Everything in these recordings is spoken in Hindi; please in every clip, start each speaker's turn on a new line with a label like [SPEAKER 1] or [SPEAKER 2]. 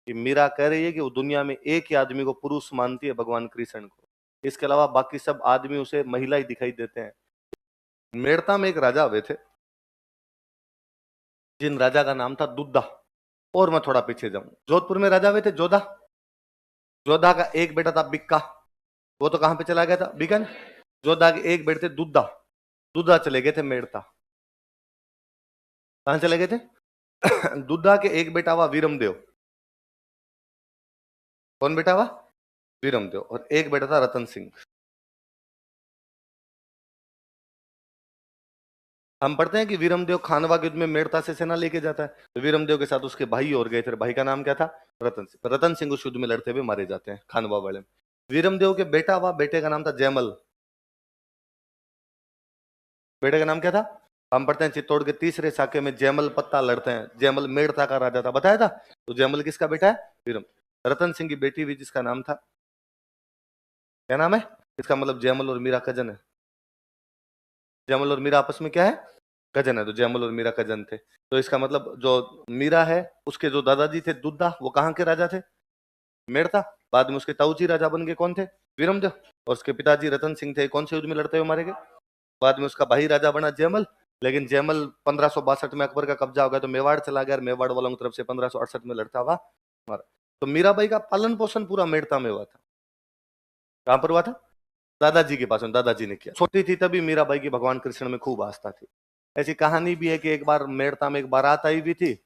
[SPEAKER 1] कि मीरा कह रही है कि वो दुनिया में एक ही आदमी को पुरुष मानती है, भगवान कृष्ण को। इसके अलावा बाकी सब आदमी उसे महिला ही दिखाई देते हैं। मेड़ता में एक राजा हुए थे, जिन राजा का नाम था दुद्धा। और मैं थोड़ा पीछे जाऊं, जोधपुर में राजा हुए थे जोधा। जोधा का एक बेटा था बिक्का, वो तो कहां पे चला गया था, बीकन। जोधा के एक बेटे थे दुद्धा, दुद्धा चले गए थे मेड़ता। कहां चले गए थे? दुद्धा के एक बेटा हुआ वीरमदेव। कौन बेटा हुआ? वीरमदेव। और एक बेटा था रतन सिंह। हम पढ़ते हैं कि वीरमदेव खानवा के युद्ध में मेड़ता से सेना लेके जाता है, तो वीरमदेव के साथ उसके भाई और गए थे। भाई का नाम क्या था? रतन सिंह। रतन सिंह उस युद्ध में लड़ते हुए मारे जाते हैं खानवा वाले में। वीरमदेव के बेटा हुआ, बेटे का नाम था जयमल। बेटे का नाम क्या था? हम पढ़ते हैं चित्तौड़ के तीसरे साके में जयमल पत्ता लड़ते हैं। जयमल मेड़ता का राजा था, बताया था। तो जयमल किसका बेटा है? वीरम। रतन सिंह की बेटी हुई, जिसका नाम था, क्या नाम है इसका? मतलब जयमल और मीरा कजन है। जयमल और मीरा आपस में क्या है? कजन है। तो जयमल और मीरा कजन थे। तो इसका मतलब जो मीरा है, उसके जो दादाजी थे दुद्धा, वो कहाँ के राजा थे? मेड़ता। बाद में उसके ताऊजी राजा बन गए, कौन थे? वीरमदेव। और उसके पिताजी रतन सिंह थे, कौन से युद्ध में लड़ते हुए मारे गए? बाद में उसका भाई राजा बना जयमल। लेकिन जयमल 1562 में अकबर का कब्जा हो गया, तो मेवाड़ चला गया, और मेवाड़ वालों की तरफ से 1568 में लड़ता हुआ मारा। तो मीराबाई का पालन पोषण पूरा मेड़ता में हुआ था। कहां पर हुआ था? दादाजी के पास में, दादाजी ने किया। छोटी थी तभी मीराबाई की भगवान कृष्ण में खूब आस्था थी। ऐसी कहानी भी है कि एक बार मेड़ता में एक बारात आई हुई थी,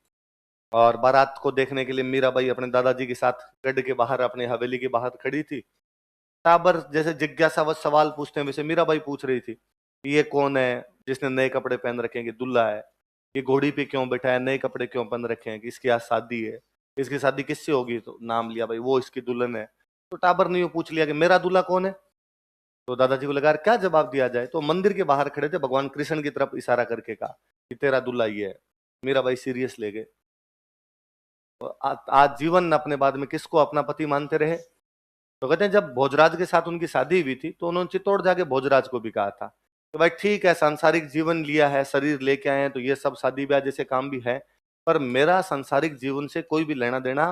[SPEAKER 1] और बारात को देखने के लिए मीराबाई अपने दादाजी के साथ गढ़ के बाहर, अपने हवेली के बाहर खड़ी थी। टाबर जैसे जिज्ञासावश सवाल पूछते हैं, वैसे मीराबाई पूछ रही थी कि ये कौन है जिसने नए कपड़े पहन रखे हैं, कि दुल्हा है। ये घोड़ी पे क्यों बैठा है, नए कपड़े क्यों पहन रखे हैं, कि इसकी आज शादी है। इसकी शादी किससे होगी? तो नाम लिया भाई, वो इसकी दुल्हन है। तो टाबर ने यूं पूछ लिया कि मेरा दूल्हा कौन है? तो दादाजी को लगा यार क्या जवाब दिया जाए, तो मंदिर के बाहर खड़े थे, भगवान कृष्ण की तरफ इशारा करके कहा कि तेरा दूल्हा ये है। मीराबाई सीरियस ले गए। तो आज जीवन अपने बाद में किसको अपना पति मानते रहे। तो कहते हैं जब भोजराज के साथ उनकी शादी हुई थी, तो उन्होंने चित्तौड़ जाके भोजराज को भी कहा था कि भाई ठीक है, सांसारिक जीवन लिया है, शरीर लेके आए हैं, तो ये सब शादी ब्याह जैसे काम भी है, पर मेरा सांसारिक जीवन से कोई भी लेना देना,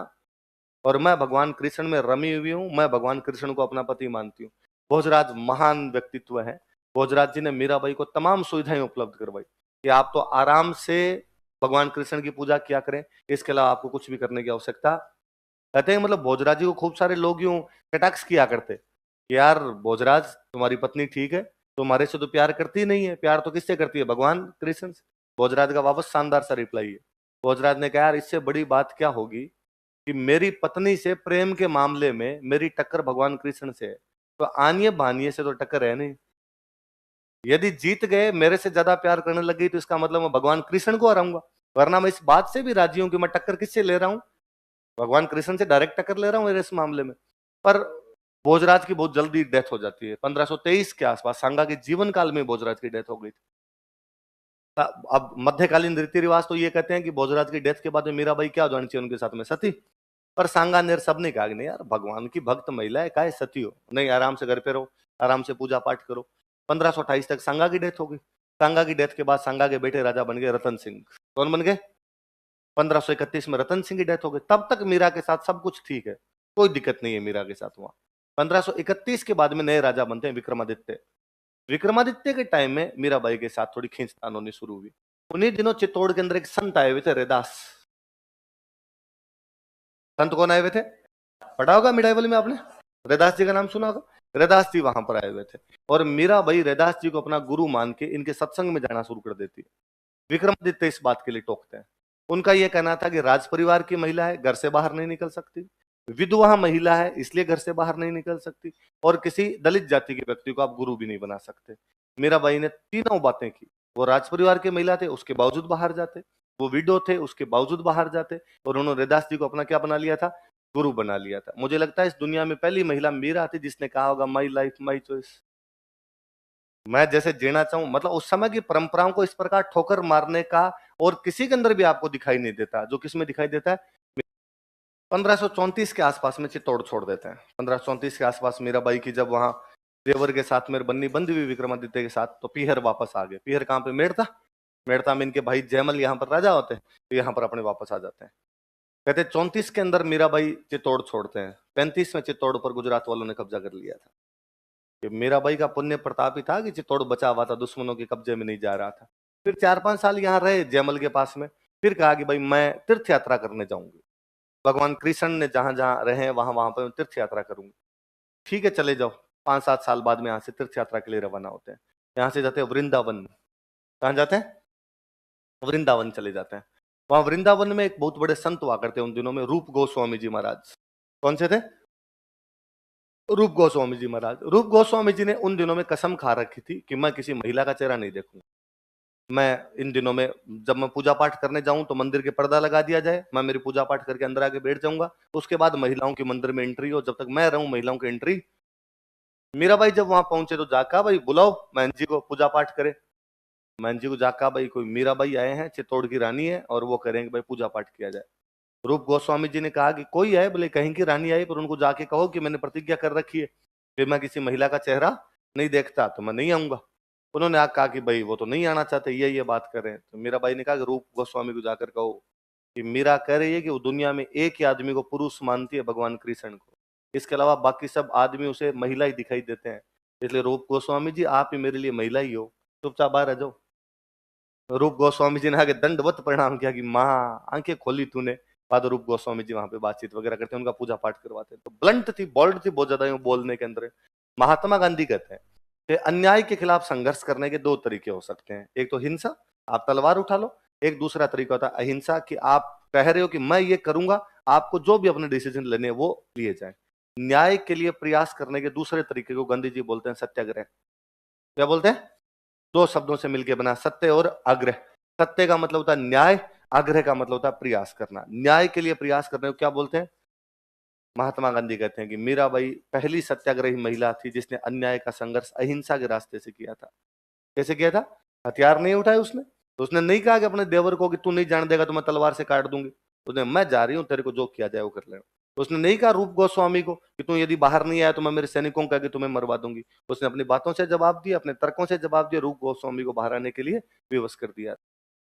[SPEAKER 1] और मैं भगवान कृष्ण में रमी हुई हूँ, मैं भगवान कृष्ण को अपना पति मानती हूँ। भोजराज महान व्यक्तित्व है। भोजराज जी ने मीराबाई को तमाम सुविधाएं उपलब्ध करवाई कि आप तो आराम से भगवान कृष्ण की पूजा किया करें, इसके अलावा आपको कुछ भी करने की आवश्यकता। कहते हैं मतलब भोजराज जी को खूब सारे लोग यूं कटाक्ष किया करते कि यार भोजराज, तुम्हारी पत्नी ठीक है, तुम्हारे से तो प्यार करती नहीं है, प्यार तो किससे करती है? भगवान कृष्ण से। भोजराज का वापस शानदार सा रिप्लाई है। भोजराज ने कहा यार इससे बड़ी बात क्या होगी कि मेरी पत्नी से प्रेम के मामले में मेरी टक्कर भगवान कृष्ण से है, तो आनिए बानिए से तो टक्कर है नहीं। यदि जीत गए, मेरे से ज्यादा प्यार करने लगी, तो इसका मतलब मैं भगवान कृष्ण को हराऊंगा। वरना मैं इस बात से भी राजी हूं कि मैं टक्कर किससे ले रहा हूं? भगवान कृष्ण से डायरेक्ट टक्कर ले रहा हूं इस मामले में। पर भोजराज की बहुत जल्दी डेथ हो जाती है। 1523 के आसपास सांगा के जीवन काल में भोजराज की डेथ हो गई थी। अब मध्यकालीन रीति रिवाज तो ये कहते हैं कि भोजराज की डेथ के बाद में मीराबाई क्या हो जानी चाहिए उनके साथ में? सती। पर सांगा नेर सब ने कहा कि नहीं यार, भगवान की भक्त महिला है, काहे सती हो, नहीं आराम से घर पे रहो, आराम से पूजा पाठ करो। 1528 तक सांगा की डेथ हो गई। सांगा की डेथ के बाद सांगा के बेटे राजा बन गए रतन सिंह। कौन बन गए? 1531 में रतन सिंह की डेथ हो गई। तब तक मीरा के साथ सब कुछ ठीक है, कोई दिक्कत नहीं है मीरा के साथ वहां। 1531 के बाद में नए राजा बनते हैं विक्रमादित्य। विक्रमादित्य के टाइम में मीराबाई के साथ थोड़ी खींचतान होनी शुरू हुई। उन्हीं दिनों चित्तौड़ के अंदर एक संत आए हुए थे, रैदास। संत कौन आए हुए थे? पढ़ा होगा मिडाइवल में आपने, रैदास जी का नाम सुना होगा। रैदास जी वहां पर आए हुए थे, और मीराबाई रैदास जी को अपना गुरु मान के इनके सत्संग में जाना शुरू कर देती है। विक्रमादित्य इस बात के लिए टोकते हैं। उनका यह कहना था कि राज परिवार की महिला है, घर से बाहर नहीं निकल सकती, विधवा महिला है इसलिए घर से बाहर नहीं निकल सकती, और किसी दलित जाति के व्यक्ति को आप गुरु भी नहीं बना सकते। मीराबाई ने तीनों बातें की। वो राज परिवार के महिला थे, उसके बावजूद बाहर जाते। वो विडो थे, उसके बावजूद बाहर जाते। और उन्होंने रैदास जी को अपना क्या बना लिया था? गुरु बना लिया था। मुझे लगता है इस दुनिया में पहली महिला मीरा थी जिसने कहा होगा माई लाइफ माई चॉइस, मैं जैसे जीना चाहूं। मतलब उस समय की परंपराओं को इस प्रकार ठोकर मारने का और किसी के अंदर भी आपको दिखाई नहीं देता। जो किसमें दिखाई देता है? 1534 के आसपास में चित्तौड़ छोड़ देते हैं। 1534 के आसपास मीराबाई की जब वहां देवर के साथ में बन्नी बंधी हुई विक्रमादित्य के साथ, तो पीहर वापस आ गए। पीहर कहां पे? मेड़ता। मेड़ता में इनके भाई जयमल यहाँ पर राजा होते हैं, तो यहाँ पर अपने वापस आ जाते हैं। कहते 34 के अंदर मीराबाई चित्तौड़ छोड़ते हैं, 35 में चित्तौड़ पर गुजरात वालों ने कब्जा कर लिया था। कि मीराबाई का पुण्य प्रताप ही था कि चित्तौड़ बचा हुआ था, दुश्मनों के कब्जे में नहीं जा रहा था। फिर 4-5 साल यहाँ रहे जयमल के पास में, फिर कहा कि भाई मैं तीर्थ यात्रा करने जाऊंगी, भगवान कृष्ण ने जहां जहां रहे वहां वहां पर तीर्थ यात्रा करूंगी। ठीक है चले जाओ। 5-7 साल बाद में यहाँ से तीर्थ यात्रा के लिए रवाना होते हैं। यहाँ से जाते हैं वृंदावन। कहाँ जाते हैं? वृंदावन चले जाते हैं। वहां वृंदावन में एक बहुत बड़े संत हुआ करते हैं उन दिनों में, रूप गोस्वामी जी महाराज। कौन से थे? रूप गोस्वामी जी महाराज। रूप गोस्वामी जी ने उन दिनों में कसम खा रखी थी कि मैं किसी महिला का चेहरा नहीं देखूंगा। मैं इन दिनों में जब मैं पूजा पाठ करने जाऊं तो मंदिर के पर्दा लगा दिया जाए, मैं मेरी पूजा पाठ करके अंदर आके बैठ जाऊंगा, उसके बाद महिलाओं की मंदिर में एंट्री हो, जब तक मैं रहूं महिलाओं की एंट्री। मीराबाई जब वहां पहुंचे तो जाका भाई बुलाओ महन जी को पूजा पाठ करे। महन जी को जाका भाई कोई मीराबाई आए हैं, चित्तौड़ की रानी है और वो करेंगे भाई पूजा पाठ किया जाए। रूप गोस्वामी जी ने कहा कि कोई है, बोले कहीं की रानी आई, पर उनको जाके कहो कि मैंने प्रतिज्ञा कर रखी है कि मैं किसी महिला का चेहरा नहीं देखता, तो मैं नहीं आऊंगा। उन्होंने आग कहा कि भाई वो तो नहीं आना चाहते, ये बात कर रहे हैं। तो मीराबाई ने कहा कि रूप गोस्वामी को जाकर कहो कि मीरा कह रही है कि वो दुनिया में एक ही आदमी को पुरुष मानती है, भगवान कृष्ण को, इसके अलावा बाकी सब आदमी उसे महिला ही दिखाई देते हैं, इसलिए रूप गोस्वामी जी आप ही मेरे लिए महिला ही हो, चुपचाप बाहर आ जाओ। रूप गोस्वामी जी ने आगे दंडवत प्रणाम किया कि माँ आंखें खोली तूने। बाद रूप गोस्वामी जी वहां पे बातचीत वगैरह करते हैं, उनका पूजा पाठ करवाते हैं। तो ब्लंट थी, बोल्ड थी बहुत ज्यादा यूं बोलने के अंदर। महात्मा गांधी कहते हैं कि अन्याय के खिलाफ संघर्ष करने के दो तरीके हो सकते हैं, एक तो हिंसा, आप तलवार उठा लो, एक दूसरा तरीका होता है अहिंसा, कि आप कह रहे हो कि मैं ये करूंगा, आपको जो भी अपने डिसीजन लेने वो लिए जाए। न्याय के लिए प्रयास करने के दूसरे तरीके को गांधी जी बोलते हैं सत्याग्रह। क्या बोलते हैं? दो शब्दों से मिलकर बना, सत्य और आग्रह। सत्य का मतलब होता है न्याय, आग्रह का मतलब होता है प्रयास करना। न्याय के लिए प्रयास करने को क्या बोलते हैं? महात्मा गांधी कहते हैं कि मीराबाई पहली सत्याग्रही महिला थी जिसने अन्याय का संघर्ष अहिंसा के रास्ते से किया था। कैसे किया था? हथियार नहीं उठाए उसने, तो उसने नहीं कहा कि अपने देवर को कि तू नहीं जान देगा तो मैं तलवार से काट दूंगी। उसने मैं जा रही हूं, तेरे को जो किया जाए वो कर ले। तो उसने नहीं कहा रूप गोस्वामी को कि तू यदि बाहर नहीं आया तो मैं मेरे सैनिकों का कि तुम्हें मरवा दूंगी। उसने अपनी बातों से जवाब दिया, अपने तर्कों से जवाब दिया, रूप गोस्वामी को बाहर आने के लिए विवश कर दिया।